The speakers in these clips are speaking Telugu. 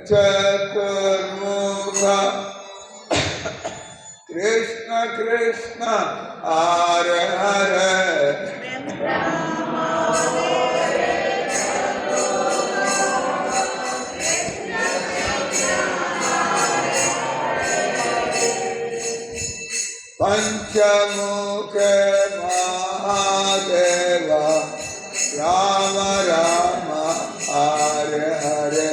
చతుర్ముఖ కృష్ణ కృష్ణ హరే హరే పంచముఖ మహాదేవ రామ రామ హరే హరే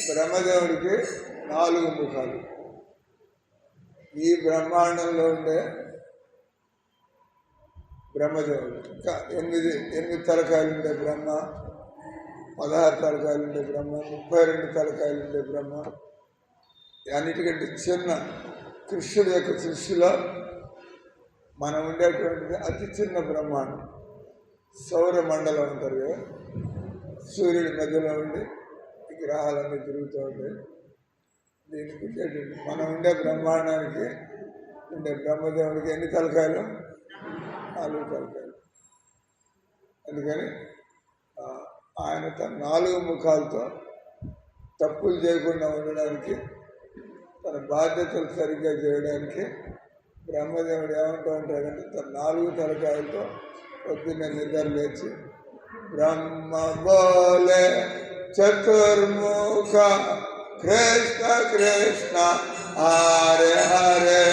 బ్రహ్మదేవుడికి 4 ముఖాలు. ఈ బ్రహ్మాండంలో ఉండే బ్రహ్మదేవుడు ఇంకా 8 తలకాయలు ఉండే బ్రహ్మ, 16 తలకాయలు ఉండే బ్రహ్మ, 32 తలకాయలు ఉండే బ్రహ్మ. అన్నిటికంటే చిన్న కృష్ణుడి యొక్క సృష్టిలో మనం ఉండేటువంటిది అతి చిన్న బ్రహ్మాండం. సౌర మండలం అంటారు కదా, సూర్యుడి మధ్యలో ఉండి గ్రహాలన్నీ తిరుగుతూ ఉంటాయి. దీనికి ఉండేటువంటి మనం ఉండే బ్రహ్మాండానికి ఉండే బ్రహ్మదేవుడికి ఎన్ని తలకాయలు? 4 తలకాయలు. అందుకని ఆయన తన 4 ముఖాలతో తప్పులు చేయకుండా ఉండడానికి, తన బాధ్యతలు సరిగ్గా చేయడానికి బ్రహ్మదేవుడు ఏమంటూ ఉంటాడంటే తన 4 తలకాయలతో పొద్దున్న నిద్ర లేచి బ్రహ్మ బోలే చతుర్ముఖ కృష్ణ కృష్ణ హరే హరే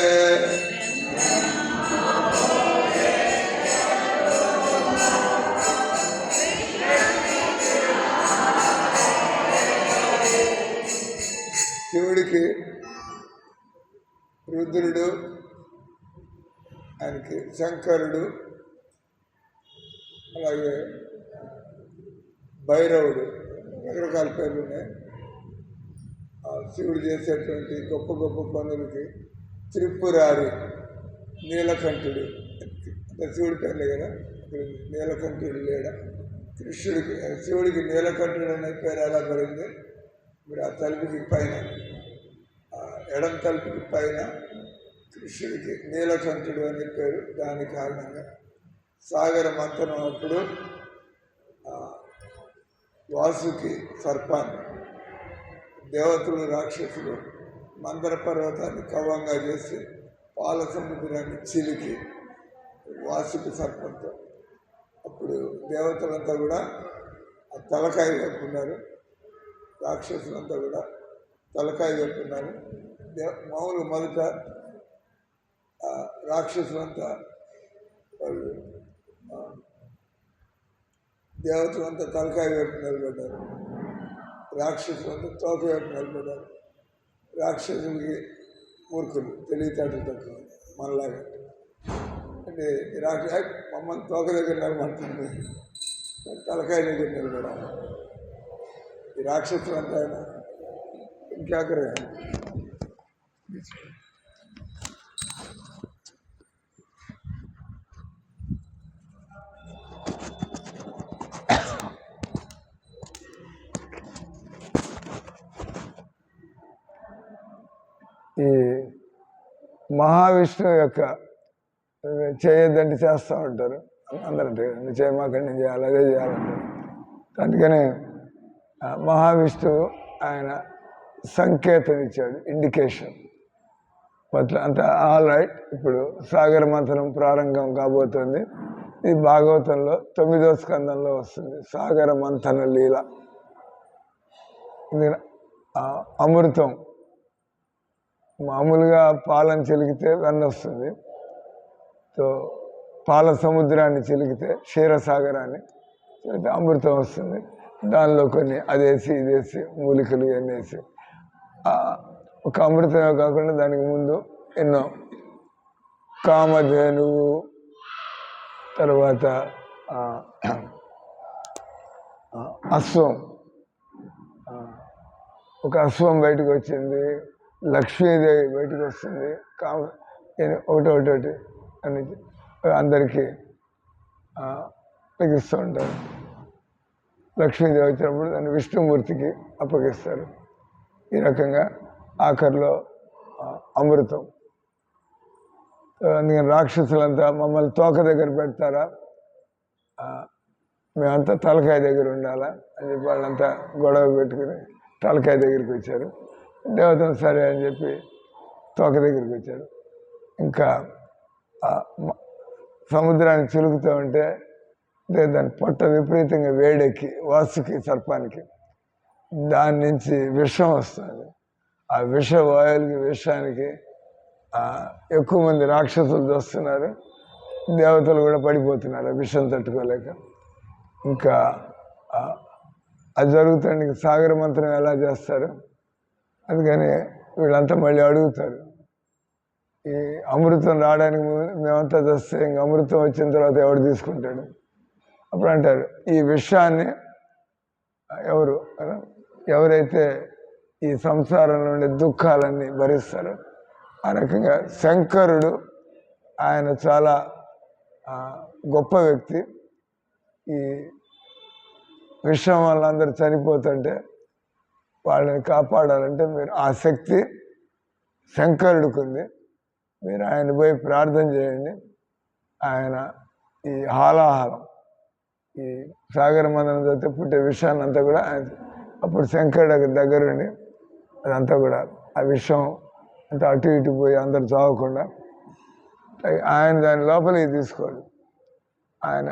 శివుడికి రుద్రుడు, ఆయనకి శంకరుడు, అలాగే భైరవుడు, రకరకాల పేర్లు ఉన్నాయి. శివుడు చేసేటువంటి గొప్ప గొప్ప పనులకి త్రిపురారి, నీలకంఠుడు, అంటే శివుడి పేర్లే కదా. నీలకంఠుడు లేడా? కృష్ణుడికి శివుడికి నీలకంఠుడు అనే పేరు ఎలా పడింది? మీరు ఆ తలుపుకి పైన, ఎడం తలుపుకి పైన కృష్ణుడికి నీలకంఠుడు అనే పేరు. దాని కారణంగా సాగర మంథనం అప్పుడు వాసుకి సర్పాన్ని, దేవతలు రాక్షసులు మందర పర్వతాన్ని కవ్వంగా చేసి పాల సముద్రాన్ని చిలికి వాసుకి సర్పంతో, అప్పుడు దేవతలంతా కూడా ఆ తలకాయ కట్టుకున్నారు, రాక్షసులంతా కూడా తలకాయ కట్టుకున్నారు. మామూలు మొదట రాక్షసులంతా వాళ్ళు దేవతలంతా తలకాయ వైపు నిలబడ్డారు, రాక్షసులంతా తోక వైపు నిలబడ్డారు. రాక్షసులకి మూర్ఖులు, తెలివితేటలు తక్కువ మనలాగా. అంటే మమ్మల్ని తోక దగ్గర నిలబడుతుంది, తలకాయ దగ్గర నిలబడాలి. ఈ రాక్షసులంతా ఇంకెక్కడే ఈ మహావిష్ణువు యొక్క చేయొద్దంటే చేస్తూ ఉంటారు అందరంటే, నువ్వు చేయమాకండి, నేను చేయాలి, అదే చేయాలంటారు. అందుకనే మహావిష్ణువు ఆయన సంకేతం ఇచ్చాడు, ఇండికేషన్. మొత్తం అంతా ఆల్ రైట్. ఇప్పుడు సాగర మంథనం ప్రారంభం కాబోతుంది. ఇది భాగవతంలో 9వ స్కందంలో వస్తుంది, సాగర మంథన లీల. అమృతం మామూలుగా పాలను చిలికితే వెన్న వస్తుంది, సో పాల సముద్రాన్ని చిలికితే క్షీరసాగరాన్ని చిలికితే అమృతం వస్తుంది. దానిలో కొన్ని అదేసి ఇదేసి మూలికలు ఇవన్నీ వేసి ఒక అమృతమే కాకుండా దానికి ముందు ఎన్నో కామధేనువు, తర్వాత అశ్వం, ఒక అశ్వం బయటకు వచ్చింది, లక్ష్మీదేవి బయటకు వస్తుంది, ఒకటి అని అందరికీ అప్పగిస్తూ ఉంటారు. లక్ష్మీదేవి వచ్చినప్పుడు దాన్ని విష్ణుమూర్తికి అప్పగిస్తారు. ఈ రకంగా ఆఖరిలో అమృతం అందుకని రాక్షసులంతా మమ్మల్ని తోక దగ్గర పెడతారా, మేమంతా తలకాయ దగ్గర ఉండాలా అని చెప్పి వాళ్ళంతా గొడవ పెట్టుకుని తలకాయ దగ్గరికి వచ్చారు. దేవతలు సరే అని చెప్పి తోక దగ్గరికి వచ్చారు. ఇంకా సముద్రానికి చిలుకుతూ ఉంటే దాని పొట్ట విపరీతంగా వేడెక్కి వాసుకి సర్పానికి దాని నుంచి విషం వస్తుంది. ఆ విషవాయువులకి విషానికి ఎక్కువ మంది రాక్షసులు వస్తున్నారు, దేవతలు కూడా పడిపోతున్నారు ఆ విషం తట్టుకోలేక. ఇంకా అది జరుగుతుంది. సాగర మంత్రం ఎలా చేస్తారు, అందుకని వీళ్ళంతా మళ్ళీ అడుగుతారు, ఈ అమృతం రావడానికి మేమంతా చేస్తే ఇంక అమృతం వచ్చిన తర్వాత ఎవడు తీసుకుంటాడు. అప్పుడు అంటారు, ఈ విషయాన్ని ఎవరైతే ఈ సంసారంలో ఉండే దుఃఖాలన్నీ భరిస్తారో, ఆ రకంగా శంకరుడు ఆయన చాలా గొప్ప వ్యక్తి. ఈ విషయం వల్ల అందరూ చనిపోతుంటే వాళ్ళని కాపాడాలంటే మీరు ఆ శక్తి శంకరుడికి ఉంది. మీరు ఆయన పోయి ప్రార్థన చేయండి. ఆయన ఈ హాలాహలం, ఈ సాగర మందనం చదివితే పుట్టే విషయాన్ని అంతా కూడా ఆయన, అప్పుడు శంకరుడు దగ్గరుండి అదంతా కూడా ఆ విషయం అంతా అటు ఇటు పోయి అందరు చావకుండా ఆయన దాని లోపలికి తీసుకోడు. ఆయన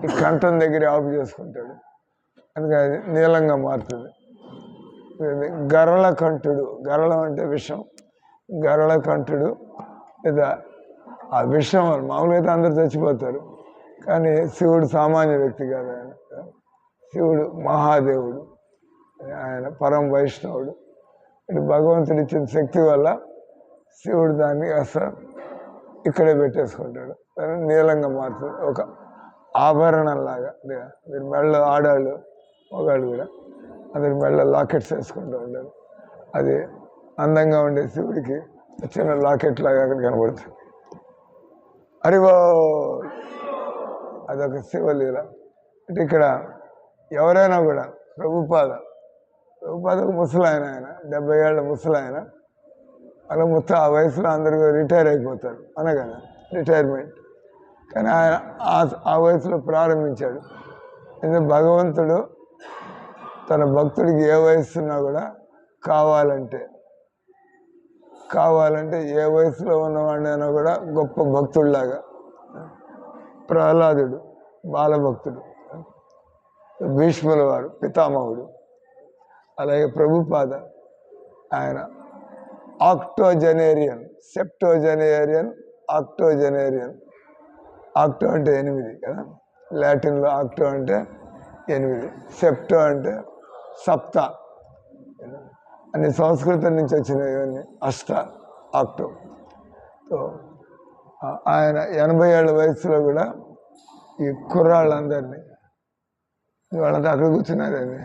ఈ కంఠం దగ్గర ఆపు చేసుకుంటాడు, అందుకని అది నీలంగా మారుతుంది. గరళ కంఠుడు, గరళం అంటే విషం, గరళ కంఠుడు లేదా ఆ విషం మామూలుగా అయితే అందరు చచ్చిపోతారు, కానీ శివుడు సామాన్య వ్యక్తి కాదు. ఆయన శివుడు మహాదేవుడు, ఆయన పరమ వైష్ణవుడు. ఇటు భగవంతుడు ఇచ్చిన శక్తి వల్ల శివుడు దాన్ని అసలు ఇక్కడే పెట్టేసుకుంటాడు, నీలంగా మారుతుంది. ఒక ఆభరణంలాగా మీరు మెళ్ళ ఆడాళ్ళు మగాళ్ళు కూడా అందరి మెళ్ళ లాకెట్స్ వేసుకుంటూ ఉంటారు. అది అందంగా ఉండే శివుడికి చిన్న లాకెట్ లాగా అక్కడ కనబడుతుంది. అరివో అదొక శివలీల. అంటే ఇక్కడ ఎవరైనా కూడా ప్రభుపాద ఒక ముసలాయన, ఆయన 70 ఏళ్ళ ముసలాయన, అలా మొత్తం ఆ వయసులో అందరూ రిటైర్ అయిపోతారు అనగానే రిటైర్మెంట్. కానీ ఆయన ఆ వయసులో ప్రారంభించాడు. ఎందుకంటే భగవంతుడు తన భక్తుడికి ఏ వయసున్నా కూడా కావాలంటే ఏ వయసులో ఉన్నవాడినైనా కూడా గొప్ప భక్తుడిలాగా. ప్రహ్లాదుడు బాలభక్తుడు, భీష్ముల వారు పితామహుడు, అలాగే ప్రభుపాద ఆయన ఆక్టోజనేరియన్, సెప్టోజనేరియన్, ఆక్టోజనేరియన్. ఆక్టో అంటే 8 కదా, లాటిన్లో ఆక్టో అంటే 8, సెప్టో అంటే సప్త, అన్ని సంస్కృతం నుంచి వచ్చినవి ఇవన్నీ అష్ట, ఆక్టో. సో ఆయన 80 ఏళ్ళ వయసులో కూడా ఈ కుర్రాళ్ళందరినీ, వాళ్ళంతా అక్కడ కూర్చున్నారండి,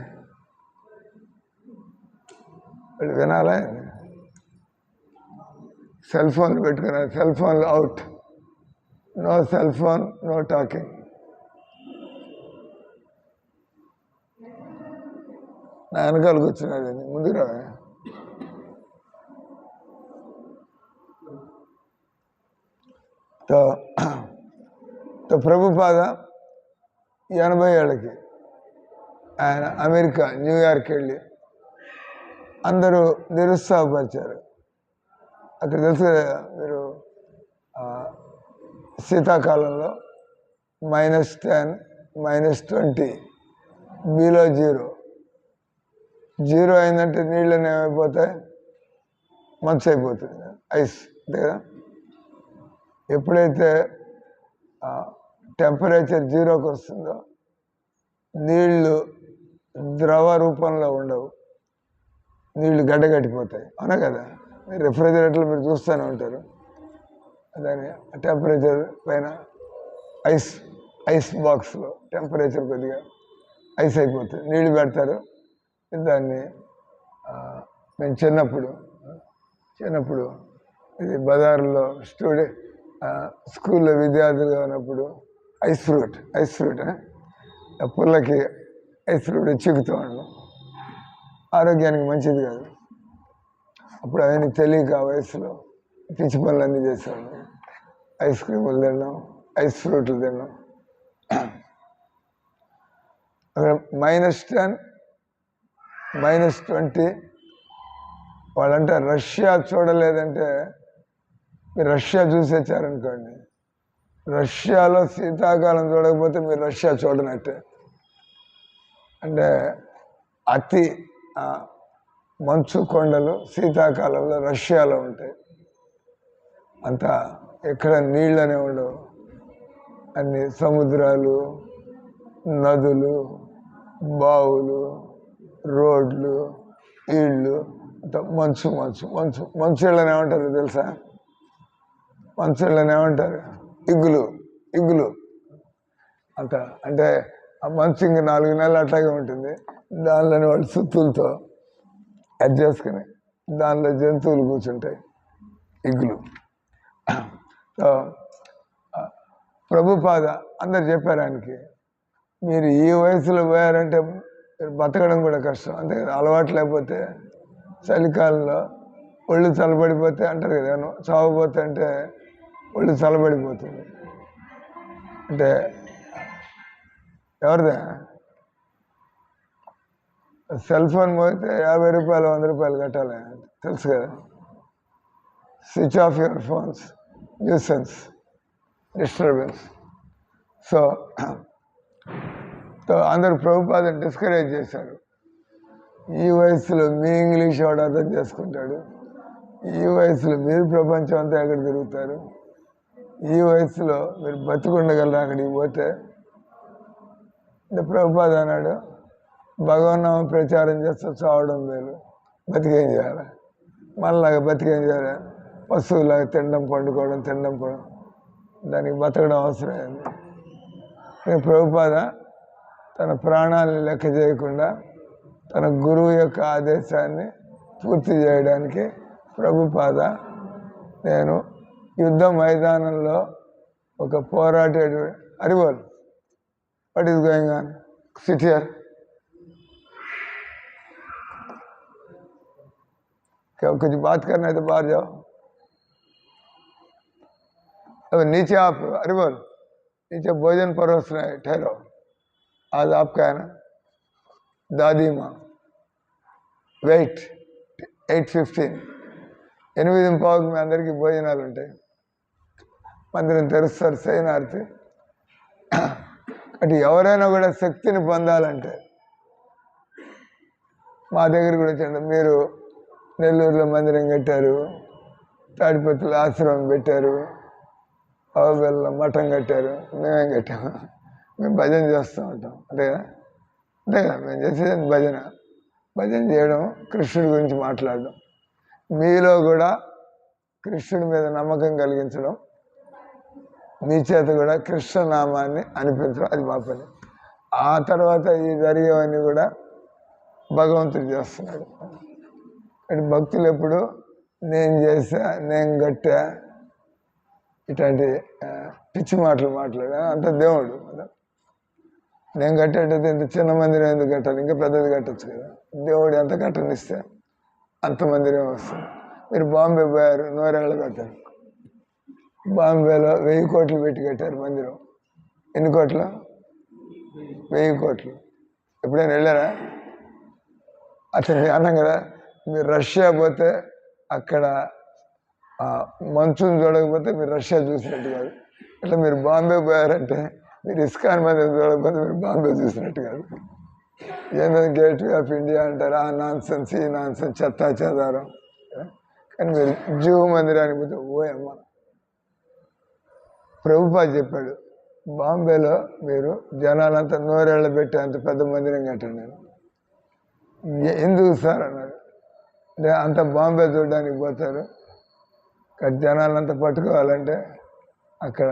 వాళ్ళు వినాలా, సెల్ ఫోన్లు పెట్టుకున్నారు, సెల్ ఫోన్లు out, no cell phone, no talking. నా వెనకాల కూర్చున్నారండి, ముందుకు రా. ప్రభుపాద 80 ఏళ్ళకి ఆయన అమెరికా న్యూయార్క్ వెళ్ళి అందరూ నిరుత్సాహపరిచారు. అక్కడ తెలుసు మీరు శీతాకాలంలో -10, -20, బిలో 0 అయిందంటే నీళ్ళని ఏమైపోతాయి, మంచు అయిపోతుంది, ఐస్ అంతే కదా. ఎప్పుడైతే టెంపరేచర్ 0కి వస్తుందో నీళ్లు ద్రవ రూపంలో ఉండవు, నీళ్లు గడ్డగట్టిపోతాయి, అవునా కదా. రిఫ్రిజిరేటర్లు మీరు చూస్తూనే ఉంటారు, దాని టెంపరేచర్ పైన ఐస్ బాక్స్లో టెంపరేచర్ కొద్దిగా ఐస్ అయిపోతుంది, నీళ్ళు పెడతారు. దాన్ని మేము చిన్నప్పుడు ఇది బజార్లో స్కూల్లో విద్యార్థులుగా ఉన్నప్పుడు ఐస్ ఫ్రూట్ పుల్లకి ఐస్ ఫ్రూట్ చిక్కుతూ ఉండడం ఆరోగ్యానికి మంచిది కాదు. అప్పుడు అవన్నీ తెలియక ఆ వయసులో పిచ్చి పనులన్నీ చేసేవాళ్ళు. ఐస్ క్రీములు తిన్నాం, ఐస్ ఫ్రూట్లు తిన్నాం. అక్కడ -10, -20. వాళ్ళంటే రష్యా చూడలేదంటే మీరు రష్యా చూసి వచ్చారనుకోండి, రష్యాలో శీతాకాలం చూడకపోతే మీరు రష్యా చూడనట్టే. అంటే అతి మంచు కొండలు శీతాకాలంలో రష్యాలో ఉంటాయి. అంత ఎక్కడ నీళ్ళనే ఉండవు, అన్ని సముద్రాలు, నదులు, బావులు, రోడ్లు, ఇళ్ళు, అంత మంచు మంచు మంచు మంచుళ్ళని ఏమంటారు తెలుసా? మంచుళ్ళని ఏమంటారు? ఇగ్గులు. ఇగ్గులు అంత. అంటే ఆ మంచు ఇంక 4 నెలలు అట్లాగే ఉంటుంది. దానిలోని వాళ్ళు సుత్తులతో అది చేసుకుని దానిలో జంతువులు కూర్చుంటాయి, ఇగ్గులు. సో ప్రభుపాద అందరు చెప్పారు ఆయనకి, మీరు ఈ వయసులో పోయారంటే మీరు బతకడం కూడా కష్టం. అంతే కదా, అలవాటు లేకపోతే చలికాలంలో ఒళ్ళు చల్లబడిపోతే అంటారు కదా, చావపోతే అంటే ఒళ్ళు చల్లబడిపోతుంది. అంటే ఎవరిదే సెల్ ఫోన్ పోతే 50 రూపాయలు 100 రూపాయలు కట్టాలి, తెలుసు కదా. Switch off your phones, nuisance, disturbance. So అందరూ ప్రభుపాదని డిస్కరేజ్ చేశారు. ఈ వయసులో మీ ఇంగ్లీష్ వాడు అర్థం చేసుకుంటాడు, ఈ వయసులో మీరు ప్రపంచం అంతా ఎక్కడ తిరుగుతారు, ఈ వయసులో మీరు బతికుండగలరు అక్కడికి పోతే. అంటే ప్రభుపాద అన్నాడు, భగవన్నామం ప్రచారం చేస్తే చావడం మేలు, బతికేం చేయాలి, మనలాగా బతికేం చేయాలి, పశువులాగా తినడం పండుకోవడం తినడం పడడం, దానికి బతకడం అవసరమైంది. ప్రభుపాద తన ప్రాణాలను లెక్క చేయకుండా తన గురువు యొక్క ఆదేశాన్ని పూర్తి చేయడానికి ప్రభుపాద, నేను యుద్ధ మైదానంలో ఒక పోరాటేడు అరివల్, what is going on, sit here. कुछ बात करना है तो बाहर जाओ. अब नीचे आप अरिवल नीचे भोजन परोस रहे हैं, ठहरो. आज आपका है ना दादी माँ, వెయిట్ 8:15 8:15 మీ అందరికీ భోజనాలు ఉంటాయి. మందిరం తెరుస్తారు, సైనార్తి. అటు ఎవరైనా కూడా శక్తిని పొందాలంటే మా దగ్గర కూడా వచ్చండి. మీరు నెల్లూరులో మందిరం కట్టారు, తాడిపత్రిలో ఆశ్రమం పెట్టారు, అవబెల్లో మఠం కట్టారు, మేమేం కట్టాము, మేము భజన చేస్తూ ఉంటాం. అంతే కదా, అంతే కదా, మేము చేసేది భజన. భజన చేయడం, కృష్ణుడి గురించి మాట్లాడడం, మీలో కూడా కృష్ణుడి మీద నమ్మకం కలిగించడం, మీ చేత కూడా కృష్ణనామాన్ని అనిపించడం, అది మా పని. ఆ తర్వాత ఈ జరిగేవన్నీ కూడా భగవంతుడు చేస్తున్నాడు. అంటే భక్తులు ఎప్పుడు నేను చేసా, నేను కట్టా, ఇట్లాంటి పిచ్చి మాటలు మాట్లాడా, అంత దేవుడు కదా. నేను కట్టేటైతే ఇంత చిన్న మందిరం ఎందుకు కట్టాలి, ఇంకా పెద్దది కట్టచ్చు కదా. దేవుడు ఎంత కట్టనిస్తే అంత మందిరం వస్తుంది. మీరు బాంబే పోయారు, 100 ఏళ్ళు కట్టారు. బాంబేలో 1000 కోట్లు పెట్టి కట్టారు మందిరం. ఎన్ని కోట్లు? 1000 కోట్లు. ఎప్పుడైనా వెళ్ళారా? అతను అన్నాం కదా, మీరు రష్యా పోతే అక్కడ మంచుని చూడకపోతే మీరు రష్యా చూసినట్టు కాదు. అట్లా మీరు బాంబే పోయారంటే మీరు ఇస్కాన్ మందిరం చూడకపోతే మీరు బాంబే చూసినట్టు కాదు. ఏంటంటే గేట్వే ఆఫ్ ఇండియా అంటారు, ఆ నాన్సెన్స్ ఈ నాన్సెన్స్, చెత్తా చెదారం. కానీ మీరు జూ మందిరానికి పోతే ఓయమ్మ. ప్రభుపాద చెప్పాడు, బాంబేలో మీరు జనాలంతా 100 ఏళ్ళు పెట్టి అంత పెద్ద మందిరం కట్టండి. ఎందుకు సార్ అన్నాడు. అంటే అంత బాంబే చూడడానికి పోతారు, జనాలంతా పట్టుకోవాలంటే అక్కడ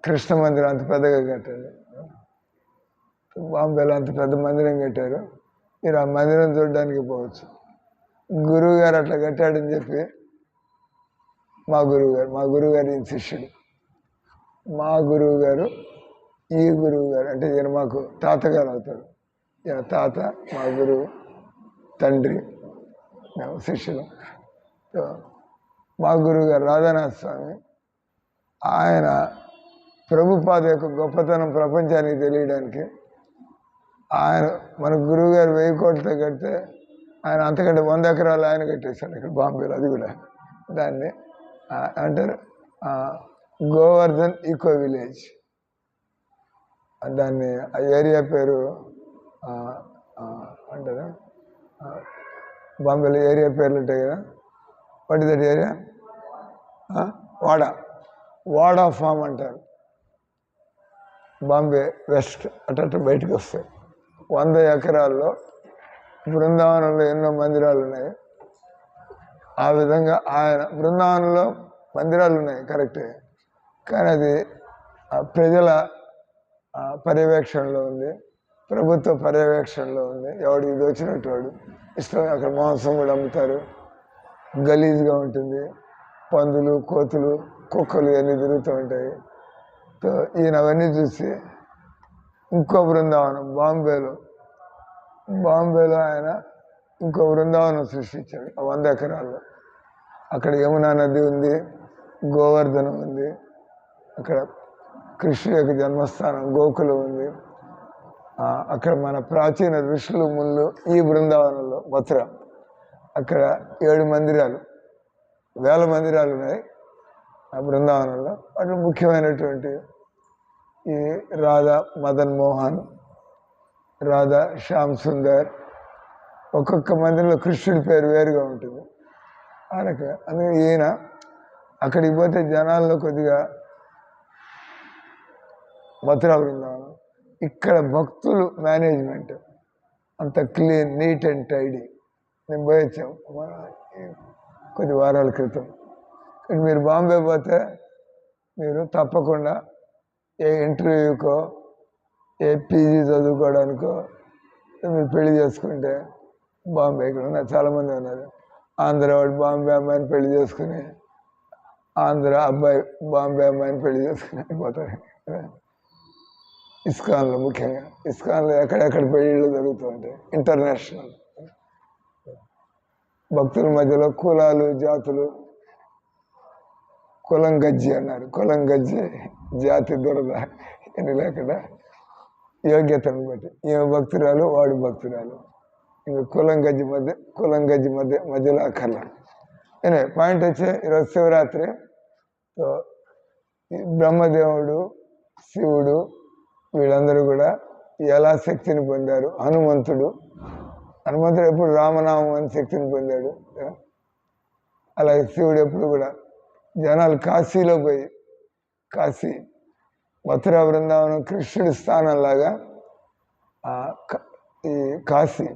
కృష్ణ మందిరం అంత పెద్దగా కట్టారు. బాంబేలో అంత పెద్ద మందిరం కట్టారు, మీరు ఆ మందిరం చూడడానికి పోవచ్చు. గురువు గారు అట్లా కట్టాడని చెప్పి మా గురువు గారు ఈయన శిష్యుడు. మా గురువు గారు ఈ గురువు గారు అంటే ఈయన మాకు తాతగారు అవుతారు. ఈయన తాత, మా గురువు, తండ్రి, మేము శిష్యులు. మా గురువు గారు రాధానాథ స్వామి ఆయన ప్రభుపాద యొక్క గొప్పతనం ప్రపంచానికి తెలియడానికి ఆయన మన గురువు గారు 1000 కోట్లతో కడితే ఆయన అంతకంటే 100 ఎకరాలు ఆయన కట్టేశాడు ఇక్కడ బాంబేలో. అది కూడా దాన్ని అంటారు గోవర్ధన్ ఈకో విలేజ్. దాన్ని ఆ ఏరియా పేరు అంటారా బాంబేలో ఏరియా పేర్లు ఉంటాయి కదా. What is that area? వాడా ఫామ్ అంటారు. బాంబే వెస్ట్ అట్ట బయటకు వస్తాయి. 100 ఎకరాల్లో బృందావనంలో ఎన్నో మందిరాలు ఉన్నాయి. ఆ విధంగా ఆయన బృందావనంలో మందిరాలు ఉన్నాయి కరెక్టే, కానీ అది ప్రజల పర్యవేక్షణలో ఉంది, ప్రభుత్వ పర్యవేక్షణలో ఉంది. ఎవడికి ఇది వచ్చినట్టు వాడు ఇష్టం అక్కడ మాంసం కూడా అమ్ముతారు. గలీజ్గా ఉంటుంది. పందులు, కోతులు, కుక్కలు అన్నీ తిరుగుతూ ఉంటాయి. ఈయన అవన్నీ చూసి ఇంకో బృందావనం బాంబేలో ఆయన ఇంకో బృందావనం సృష్టించాడు 100 ఎకరాల్లో. అక్కడ యమునా నది ఉంది, గోవర్ధనం ఉంది, అక్కడ కృష్ణుడి యొక్క జన్మస్థానం గోకులం ఉంది. అక్కడ మన ప్రాచీన ఋషులు ముళ్ళు ఈ బృందావనంలో మథుర. అక్కడ 7 మందిరాలు, 1000 మందిరాలు ఉన్నాయి ఆ బృందావనంలో. వాటిలో ముఖ్యమైనటువంటి ఈ రాధా మదన్ మోహన్, రాధా శ్యామ్ సుందర్, ఒక్కొక్క మందిరంలో కృష్ణుడి పేరు వేరుగా ఉంటుంది. అందుకే ఈయన అక్కడికి పోతే జనాల్లో కొద్దిగా మథురా బృందావనం, ఇక్కడ భక్తులు మేనేజ్మెంట్ అంత క్లీన్, నీట్ అండ్ టైడీ. నేను పోయి వచ్చాం కొద్ది వారాల క్రితం. మీరు బాంబే పోతే మీరు తప్పకుండా ఏ ఇంటర్వ్యూకో ఏ పీజీ చదువుకోవడానికో మీరు పెళ్లి చేసుకుంటే బాంబే ఇక్కడ ఉన్నారు చాలామంది ఉన్నారు. ఆంధ్ర వాడు బాంబే అమ్మాయిని పెళ్లి చేసుకుని, ఆంధ్ర అబ్బాయి బాంబే అమ్మాయిని పెళ్లి చేసుకుని అయిపోతారు. ఇస్కాన్లో ముఖ్యంగా ఇస్కాన్లో ఎక్కడెక్కడ పెళ్ళిళ్ళు జరుగుతూ ఉంటాయి. ఇంటర్నేషనల్ భక్తుల మధ్యలో కులాలు జాతులు, కులం గజ్జి అన్నారు. కులం గజ్జి, జాతి దురద అని లేకుండా యోగ్యతను బట్టి ఈమె భక్తురాలు వాడు భక్తురాలు, ఇంకా కులం గజ్జి మధ్యలో అక్కర్ల. అనే పాయింట్ వచ్చే ఈరోజు శివరాత్రి. సో బ్రహ్మదేవుడు, శివుడు వీళ్ళందరూ కూడా ఎలా శక్తిని పొందారు. హనుమంతుడు ఎప్పుడు రామనామం అని శక్తిని పొందాడు. అలాగే శివుడు ఎప్పుడు కూడా జనాలు కాశీలో పోయి, కాశీ మథురా బృందావనం కృష్ణుడి స్థానంలాగా ఈ కాశీ,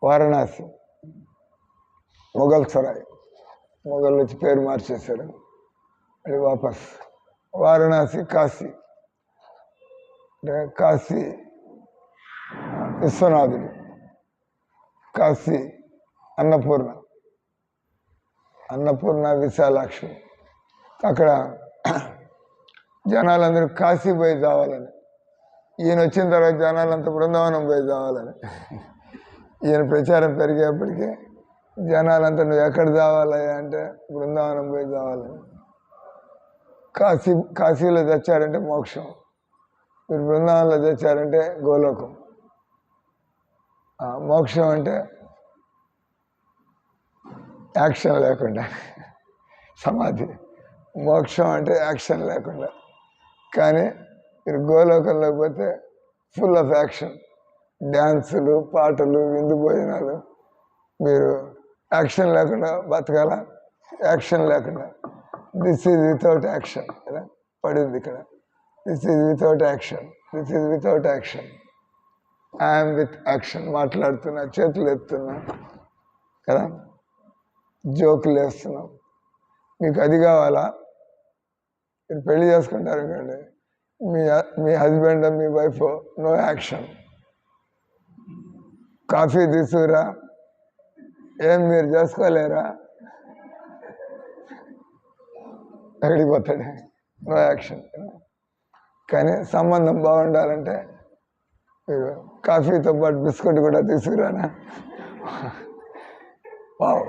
వారణాసి, మొఘల్ సరాయ్, మొఘల్ వచ్చి పేరు మార్చేశారు, అది వాపస్ వారణాసి కాశీ. అంటే కాశీ విశ్వనాథుడు, కాశీ అన్నపూర్ణ విశాలాక్షి. అక్కడ జనాలందరూ కాశీ పోయి చావాలని, ఈయన వచ్చిన తర్వాత జనాలంతా బృందావనం పోయి చావాలని. ఈయన ప్రచారం పెరిగేప్పటికీ జనాలంతా నువ్వు ఎక్కడ చావాలి అంటే బృందావనం పోయి చావాలని. కాశీలో తెచ్చారంటే మోక్షం, మీరు బృందావనంలో తెచ్చారంటే గోలోకం. మోక్షం అంటే యాక్షన్ లేకుండా సమాధి, మోక్షం అంటే యాక్షన్ లేకుండా. కానీ మీరు గోలోకంలో పోతే ఫుల్ ఆఫ్ యాక్షన్, డ్యాన్సులు, పాటలు, విందు భోజనాలు. మీరు యాక్షన్ లేకుండా బతకాల, యాక్షన్ లేకుండా. దిస్ ఈజ్ వితౌట్ యాక్షన్ కదా పడింది ఇక్కడ. This is without action, this is without action. I'm with action. మాట్లాడుతున్నా, చేతులు ఎత్తున్నా కదా, జోకులు వేస్తున్నాం. మీకు అది కావాలా? మీరు పెళ్లి చేసుకుంటారు కండి, మీ హస్బెండ్ మీ వైఫ్ నో యాక్షన్. కాఫీ తీసుకురా, ఏం మీరు చేసుకోలేరా, ఎక్కడికి పోతాడు? No action. కానీ సంబంధం బాగుండాలంటే మీరు కాఫీతో పాటు బిస్కెట్ కూడా తీసుకురానా? వావ్,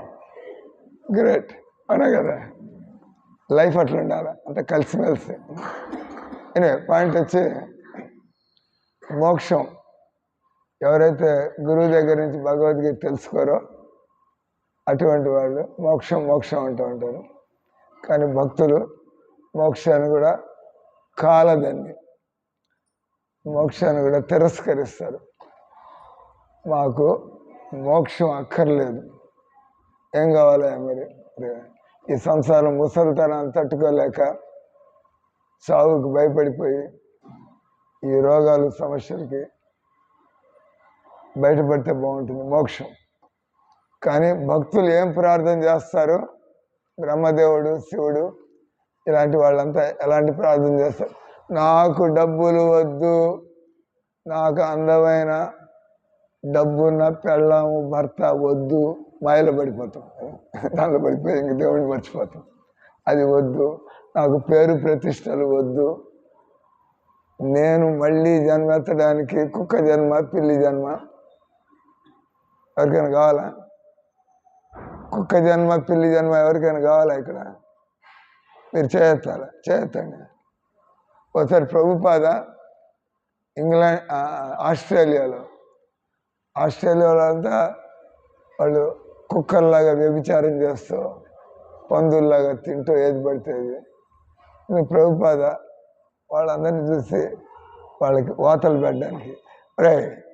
గ్రేట్ అనే కదా. లైఫ్ అట్లా ఉండాలి, అంత కలిసిమెలిసి. పాయింట్ వచ్చి మోక్షం. ఎవరైతే గురువు దగ్గర నుంచి భగవద్గీత తెలుసుకోరో అటువంటి వాళ్ళు మోక్షం మోక్షం అంటూ ఉంటారు. కానీ భక్తులు మోక్షాన్ని కూడా కాలదని, మోక్షాన్ని కూడా తిరస్కరిస్తారు. మాకు మోక్షం అక్కర్లేదు, ఏం కావాలి మరి? ఈ సంసారం ముసలితనాన్ని తట్టుకోలేక సావుకు భయపడిపోయి ఈ రోగాలు సమస్యలకి బయటపడితే బాగుంటుంది మోక్షం. కానీ భక్తులు ఏం ప్రార్థన చేస్తారు? బ్రహ్మదేవుడు, శివుడు ఇలాంటి వాళ్ళంతా ఎలాంటి ప్రార్థన చేస్తారు? నాకు డబ్బులు వద్దు, నాకు అందమైన డబ్బున్న పెళ్ళాము భర్త వద్దు, మాయలో పడిపోతాం, దానిలో పడిపోయి ఇంక దేవుడిని మర్చిపోతాం. అది వద్దు, నాకు పేరు ప్రతిష్టలు వద్దు, నేను మళ్ళీ జన్మెత్తడానికి కుక్క జన్మ పిల్లి జన్మ ఎవరికైనా కావాలా? కుక్క జన్మ పిల్లి జన్మ ఎవరికైనా కావాలా? ఇక్కడ మీరు చేయొద్దండి. ఒకసారి ప్రభుపాద ఇంగ్లాండ్ ఆస్ట్రేలియాలో అంతా వాళ్ళు కుక్కర్లాగా వ్యభిచారం చేస్తూ పందుల్లాగా తింటూ ఏది పడితే అది. ప్రభుపాద వాళ్ళందరినీ చూసి వాళ్ళకి వాతలు పెట్టడానికి,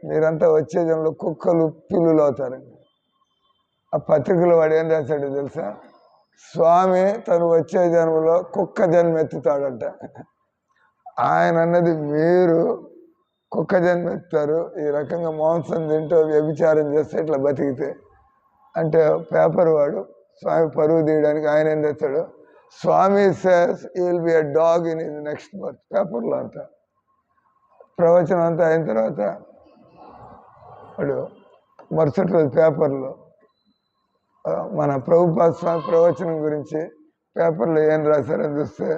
మీరంతా వచ్చే జన్మలో కుక్కలు పిల్లులు అవుతారండి. ఆ పత్రికలో వాడు ఏం రాశాడు తెలుసా? స్వామి తను వచ్చే జన్మలో కుక్క జన్మ ఎత్తుతాడంట. ఆయన అన్నది మీరు కుక్క జన్మ ఎత్తుతారు, ఈ రకంగా మాంసం తింటూ వ్యభిచారం చేస్తే ఇట్లా బతికితే అంటే పేపర్ వాడు స్వామి పరువు తీయడానికి ఆయన ఏం తెస్తాడు? స్వామి says he will be a dog in his next birth. పేపర్లో అంతా ప్రవచనం అంతా అయిన తర్వాత వాడు మరుసటి రోజు పేపర్లో మన ప్రభుపాద స్వామి ప్రవచనం గురించి పేపర్లో ఏం రాశారని చూస్తే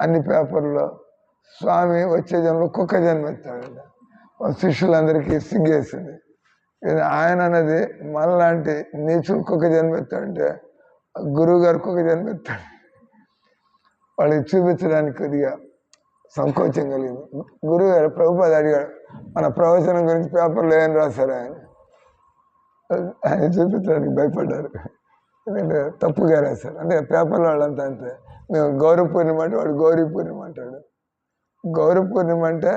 అన్ని పేపర్లో స్వామి వచ్చే జన్మలో కుక్క జన్మ ఎత్తాడంట. శిష్యులందరికీ సిగ్గేసింది. ఆయన అన్నది మనలాంటి నీచులు కుక్క జన్మ ఎత్తాడంటే గురువు గారు కుక్క జన్మ ఎత్తాడు. వాళ్ళకి చూపించడానికి కొద్దిగా సంకోచం కలిగింది. గురువు గారు ప్రభుపాద అడిగాడు, మన ప్రవచనం గురించి పేపర్లో ఏం రాశారు? ఆయన చూపించడానికి భయపడ్డారు, ఎందుకంటే తప్పుగా రాశారు. అంటే పేపర్లో వాళ్ళంతా అంతే. మేము గౌరవ పూర్ణిమ అంటే వాడు గౌరీ పూర్ణిమ అంటాడు. గౌరవ పూర్ణిమ అంటే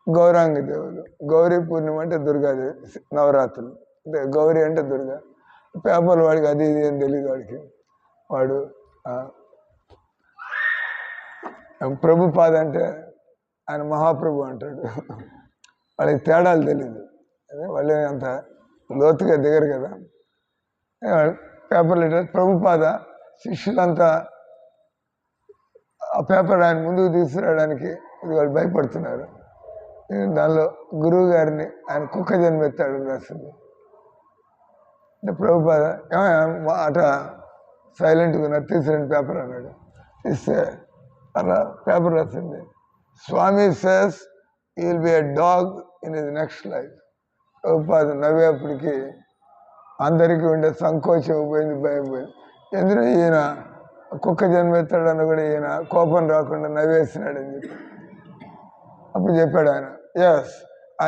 గౌరాంగ దేవుడు, గౌరీ పూర్ణిమ అంటే దుర్గాదేవి నవరాత్రులు. అంటే గౌరీ అంటే దుర్గా. పేపర్లు వాడికి అది ఇది ఏం తెలియదు. వాడికి వాడు ప్రభుపాద అంటే ఆయన మహాప్రభు అంటాడు. వాళ్ళకి తేడాలు తెలీదు, వాళ్ళు అంత లోతుగా దిగరు కదా. పేపర్లు ప్రభుపాద శిష్యులంతా ఆ పేపర్ ఆయన ముందుకు తీసుకురావడానికి వాళ్ళు భయపడుతున్నారు. దానిలో గురువు గారిని ఆయన కుక్క జన్మ ఎత్తాడు రాసింది. అంటే ప్రభుపాద అట సైలెంట్గా తీసుకురండి పేపర్ అన్నాడు. ఇస్తే అలా పేపర్ రాసింది, స్వామి says he will be a dog in his next life. Prabhupada నవ్వేపటికి అందరికీ ఉండే సంకోచం పోయింది, భయం పోయింది. ఎందుకంటే ఈయన కుక్క జన్మ ఎత్తాడన్న కూడా ఈయన కోపం రాకుండా నవ్వేసినాడని చెప్పి అప్పుడు చెప్పాడు ఆయన, yes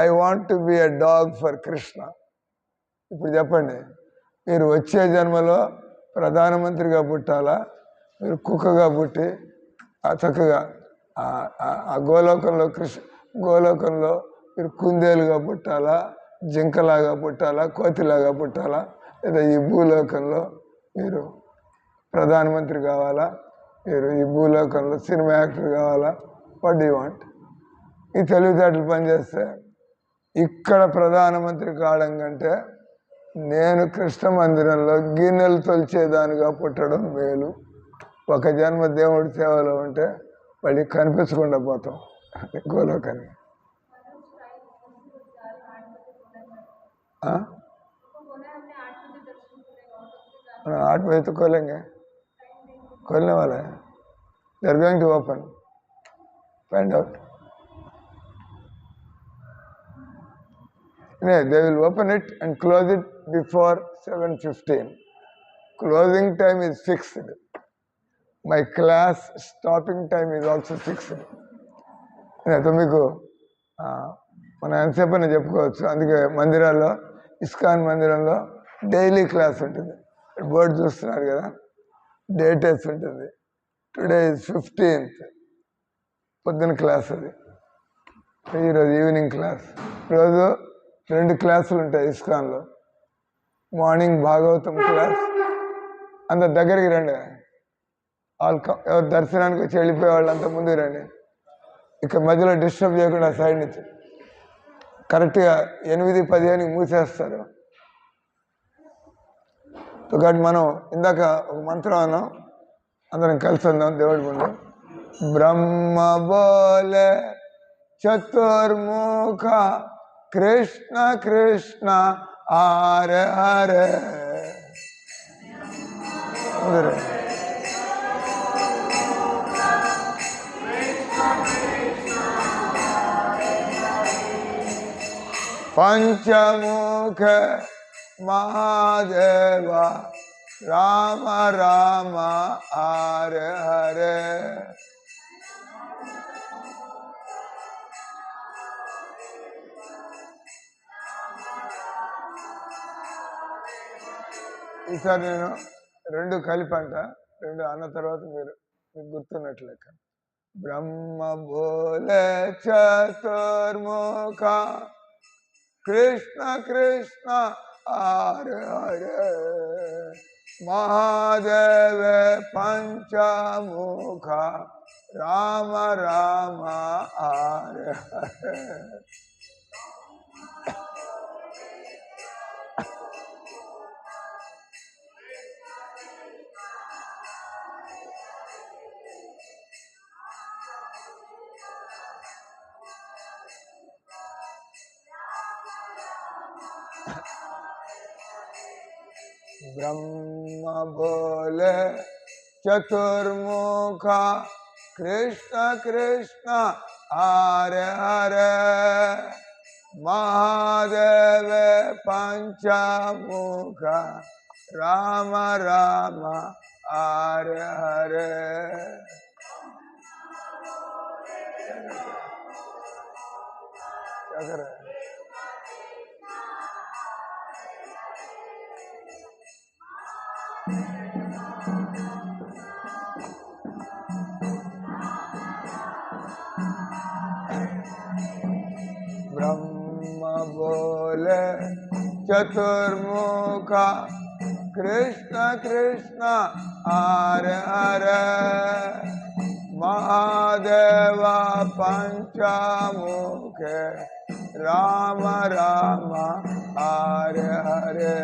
I want to be a dog for Krishna. ఇప్పుడు చెప్పండి, మీరు వచ్చే జన్మలో ప్రధానమంత్రిగా పుట్టాలా, మీరు కుక్కగా పుట్టి చక్కగా ఆ గోలోకంలో మీరు కుందేలుగా పుట్టాలా, జింకలాగా పుట్టాలా, కోతిలాగా పుట్టాలా, లేదా ఈ భూలోకంలో మీరు ప్రధానమంత్రి కావాలా, మీరు ఈ భూలోకంలో సినిమా యాక్టర్ కావాలా? What do you want? ఈ తెలివితేటలు పనిచేస్తే ఇక్కడ ప్రధానమంత్రి కావడం కంటే నేను కృష్ణ మందిరంలో గిన్నెలు తొలిచేదానిగా పుట్టడం మేలు. ఒక జన్మ దేవుడి సేవలో ఉంటే మళ్ళీ కనిపించకుండా పోతాం గోలోకాన్ని. आठ बजे तो खोलेंगे, खोलने वाला है. They are going to open. Find out. No, they will open it and close it before 7:15. Closing time is fixed. My class stopping time is also fixed. అయితే మీకు మనం ఎంతసేపు అని చెప్పుకోవచ్చు. అందుకే మందిరాల్లో, ఇస్కాన్ మందిరంలో డైలీ క్లాస్ ఉంటుంది. బోర్డు చూస్తున్నారు కదా, డేట్ వేసి ఉంటుంది. టుడే ఈజ్ 15th, పొద్దున క్లాస్ అది. ఈరోజు ఈవినింగ్ క్లాస్. రోజు 2 క్లాసులు ఉంటాయి ఇస్కాన్లో. Morning Bhagavatam class. అంత దగ్గరికి రండి, ఎవరు దర్శనానికి వచ్చి వెళ్ళిపోయే వాళ్ళు అంత ముందుకు రండి. ఇక మధ్యలో డిస్టర్బ్ చేయకుండా సైడ్ నుంచి. కరెక్ట్గా 8:15 మూసేస్తారు. కాబట్టి మనం ఇందాక ఒక మంత్రం అన్నాం, అందరం కలిసి ఉందాం దేవుడి ముందు. బ్రహ్మ బోలే చతుర్ముఖ కృష్ణ కృష్ణ హరే హరే. పంచముఖ మహాదేవ రామ రామ హరే హరే. ఈసారి నేను 2 కలిపంట, 2 అన్న తర్వాత మీకు గుర్తున్నట్లు లెక్క. బ్రహ్మ బోలే చతుర్ముఖ కృష్ణ కృష్ణ హరే హరే. మహాదేవ పంచముఖ రామ రామ హరే హరే. ब्रह्म बोले चतुर्मुख कृष्ण कृष्ण हरे हरे. महादेव पंचमुख राम राम हरे हरे. क्या कर रहे हैं? ब्रह्म बोले चतुर्मुख Krishna Krishna Hare Hare. Mahadev पंचमुख Ram Ram Hare Hare.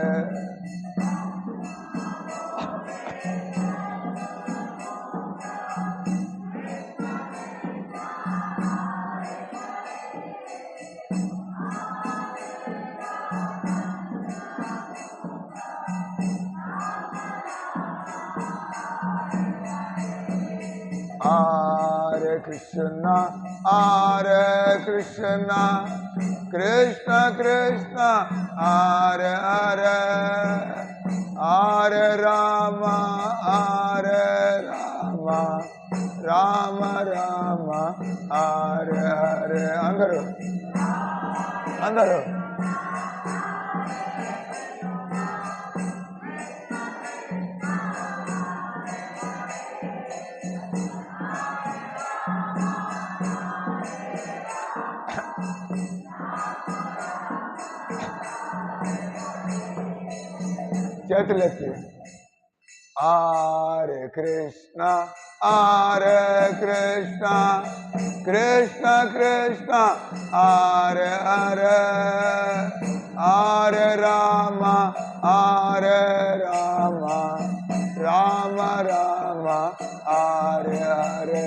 Hare Krishna, Hare Krishna, Krishna Krishna, Hare Hare, Hare Rama, Hare Rama, Rama Rama, Hare Hare. Andaru, Andaru. చేతులెత్తి Hare Krishna Hare Krishna Krishna Krishna Hare Hare. Hare Rama Hare Rama Rama Rama Hare Hare.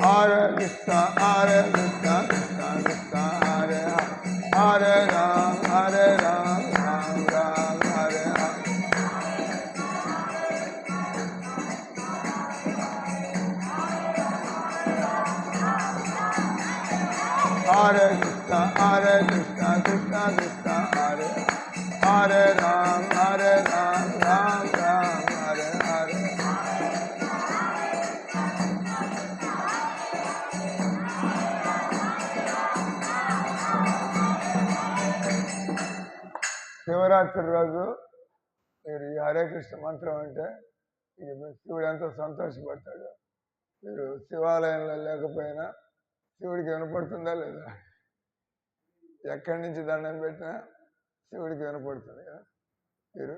Hare Krishna, Hare Krishna, Krishna Krishna, Hare Hare, Hare Ram, Ram Ram, Hare Hare Rama Hare Rama Rama Rama Hare Hare. Shivaratri రోజు మీరు ఈ హరే కృష్ణ మంత్రం అంటే శివుడు ఎంతో సంతోషపడతాడు. మీరు శివాలయంలో లేకపోయినా శివుడికి వినపడుతుందా లేదా? ఎక్కడి నుంచి దండం పెట్టినా శివుడికి వినపడుతుంది కదా. మీరు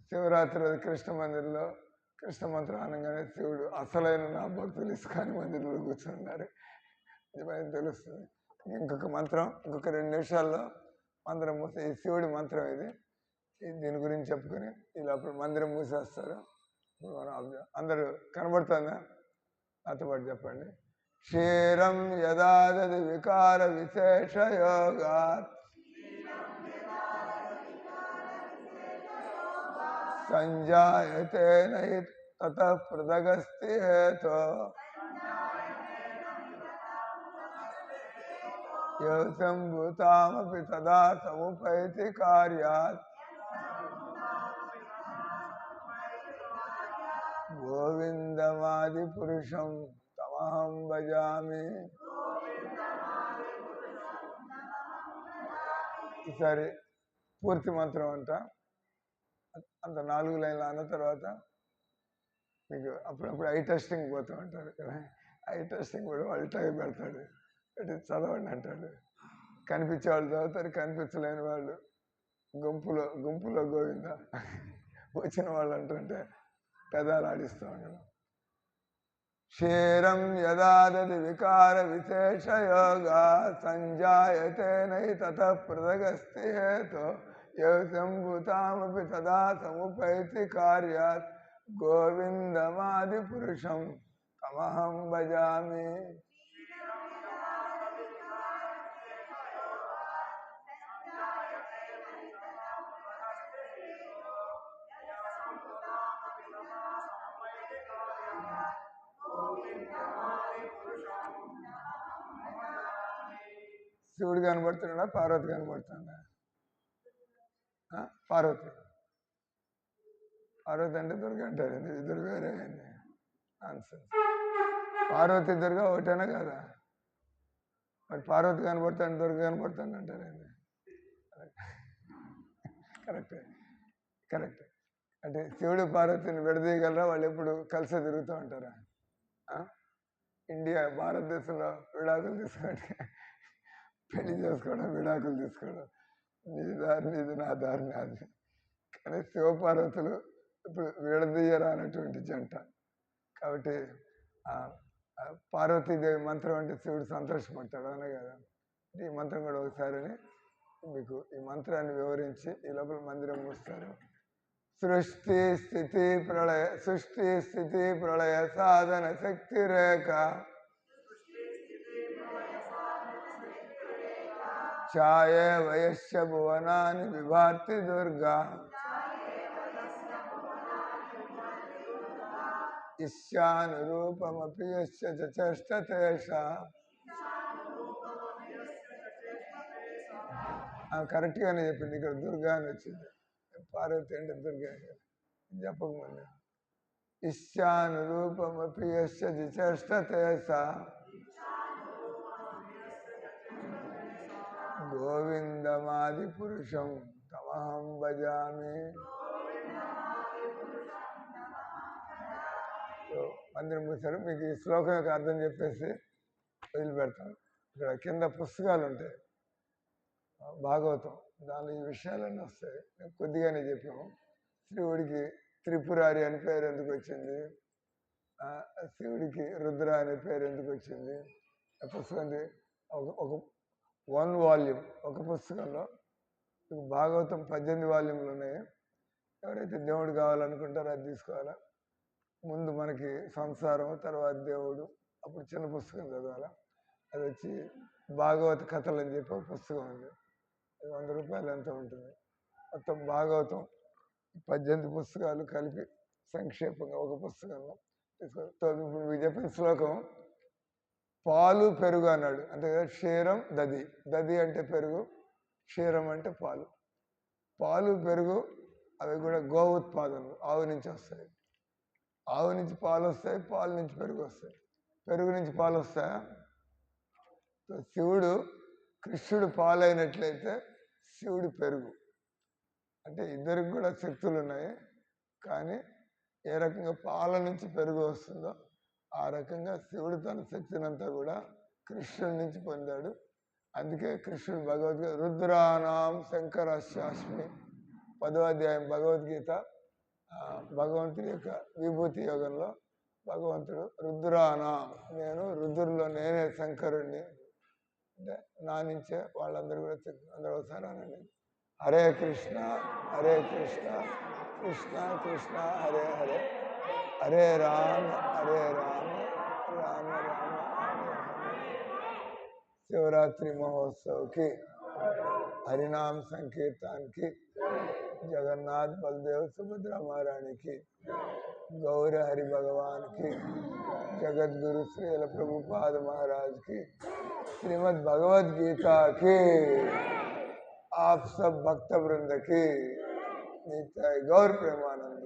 శివరాత్రి రోజు కృష్ణ మందిర్లో కృష్ణ మంత్రం అనగానే శివుడు అసలైన నా భక్తులు ఇస్కాన్ మందిరంలో కూర్చున్నారు ఇది తెలుస్తుంది. ఇంకొక మంత్రం ఇంకొక 2 నిమిషాల్లో మందిరం మూసి, ఈ శివుడి మంత్రం ఇది. దీని గురించి చెప్పుకొని ఈ లోపల మందిరం మూసేస్తారు. అందరూ కనబడుతుందా? నాతో పాటు చెప్పండి. క్షీరం యదాదది వికార విశేష యోగాత్ సంజాయతే నై తతః పృథగస్తి హేతో యో సంభూతామపి తదా సముపైతి కార్యాత్ గోవిందమాది పురుషం తమహం భజామి. ఈసారి పూర్తి మంత్రం అంట. అంత 4 లైన్లు అన్న తర్వాత మీకు అప్పుడప్పుడు ఐ టెస్టింగ్ పోతూ ఉంటారు కదా. ఐ టెస్టింగ్ కూడా వాళ్ళు టైం పెడతాడు, పెట్టి చదవండి అంటాడు. కనిపించే వాళ్ళు చదువుతారు, కనిపించలేని వాళ్ళు గుంపులో గోవింద వచ్చిన వాళ్ళు అంటుంటే పెదాలు ఆడిస్తూ ఉండడం. క్షీరం యదాదది వికార విశేష యోగా సంజాయతే నై తతః పృథగస్తి హేతో యో సంభూతామపి తదా సముపైతి కార్యాత్ గోవిందమాది పురుషం తమహం భజామి. శివుడు కనబడుతున్నాడా, పార్వతి కనబడుతుందా? పార్వతి అంటే దుర్గ అంటారు. ఇద్దరు వేరే ఆన్సర్. పార్వతి దుర్గ ఒకటేనా కదా? మరి పార్వతి కనబడుతాను దుర్గ కనబడుతుంది అంటారండి. కరెక్ట్. అంటే శివుడు పార్వతిని విడదీయగలరా? వాళ్ళు ఎప్పుడు కలిసి తిరుగుతూ ఉంటారా? ఇండియా భారతదేశంలో విడాకులు తీసుకోవడం, పెళ్లి చేసుకోవడం, విడాకులు తీసుకోవడం, నీ దారి నీది, నా దారి నాది. కానీ శివపార్వతులు ఇప్పుడు విడదీయరానటువంటి జంట. కాబట్టి పార్వతీదేవి మంత్రం అంటే శివుడు సంతోషపడతాడు, అవునా కదా? ఈ మంత్రం కూడా ఒకసారి మీకు ఈ మంత్రాన్ని వివరించి ఈ లోపల మందిరం మూస్తారు. సృష్టి స్థితి ప్రళయ సాధన శక్తి రేఖ ఛాయే వయస్య భువనాని విభాతి దుర్గా ఇష్యానురూపమపి యస్య చచేష్ట తేషా. కరెక్ట్గానే చెప్పింది. ఇక్కడ దుర్గా అని వచ్చింది. పార్వతి అంటే దుర్గా చెప్పకముందు ఇష్యానురూపమపి యస్య చచేష్ట తేషా గోవిందమాది పురుషం తమహం భజామి. మందిరం మూసారు. మీకు ఈ శ్లోకం యొక్క అర్థం చెప్పేసి వదిలిపెడతాను. ఇక్కడ కింద పుస్తకాలు ఉంటాయి, భాగవతం, దానిలో ఈ విషయాలన్నీ వస్తాయి. మేము కొద్దిగానే చెప్పాము. శివుడికి త్రిపురారి అని పేరు ఎందుకు వచ్చింది, శివుడికి రుద్ర అనే పేరు ఎందుకు వచ్చింది, ఆ పుస్తకం ఒక 1 వాల్యూమ్ ఒక పుస్తకంలో. భాగవతం 18 వాల్యూమ్లు ఉన్నాయి. ఎవరైతే దేవుడు కావాలనుకుంటారో అది తీసుకోవాలా. ముందు మనకి సంసారం, తర్వాత దేవుడు, అప్పుడు చిన్న పుస్తకం చదవాలా. అది వచ్చి భాగవత కథలు అని చెప్పి ఒక పుస్తకం ఉంది. అది 100 రూపాయలు ఎంత ఉంటుంది. మొత్తం భాగవతం 18 పుస్తకాలు కలిపి సంక్షేపంగా ఒక పుస్తకంలో తీసుకో. ఇప్పుడు మీకు చెప్పిన శ్లోకం పాలు పెరుగు అన్నాడు. అంతే కదా. క్షీరం దది, దది అంటే పెరుగు, క్షీరం అంటే పాలు. పాలు పెరుగు అవి కూడా గో ఉత్పాదనలు, ఆవు నుంచి వస్తాయి. ఆవు నుంచి పాలు వస్తాయి, పాలు నుంచి పెరుగు వస్తాయి, పెరుగు నుంచి పాలు వస్తాయా? శివుడు కృష్ణుడు పాలైనట్లయితే శివుడు పెరుగు. అంటే ఇద్దరికి కూడా శక్తులు ఉన్నాయి, కానీ ఏ రకంగా పాల నుంచి పెరుగు వస్తుందో ఆ రకంగా శివుడు తన శక్తినంతా కూడా కృష్ణుడి నుంచి పొందాడు. అందుకే కృష్ణుడు భగవద్గీత రుద్రానాం శంకరశాస్మి 10వ అధ్యాయం భగవద్గీత, భగవంతుడి యొక్క విభూతి యోగంలో భగవంతుడు రుద్రానాం, నేను రుద్రుల్లో నేనే శంకరుణ్ణి అంటే నా నుంచే వాళ్ళందరూ కూడా అందరూ ఒకసారి అనండి. హరే కృష్ణ హరే కృష్ణ కృష్ణ కృష్ణ హరే హరే, హరే రామ హరే రామ రామ రామ హరే హరే. శివరాత్రి మహోత్సవ్ కి, హరినామ సంకీర్తన్ కి, జగన్నాథ్ బలదేవ్ సుభద్ర महारानी की, गौर हरि भगवान की, जगत गुरु श्रील प्रभुपाद महाराज की, श्रीमद् भगवद गीता की, आप सब भक्त वृंद की नित्य गौर प्रेमानंद।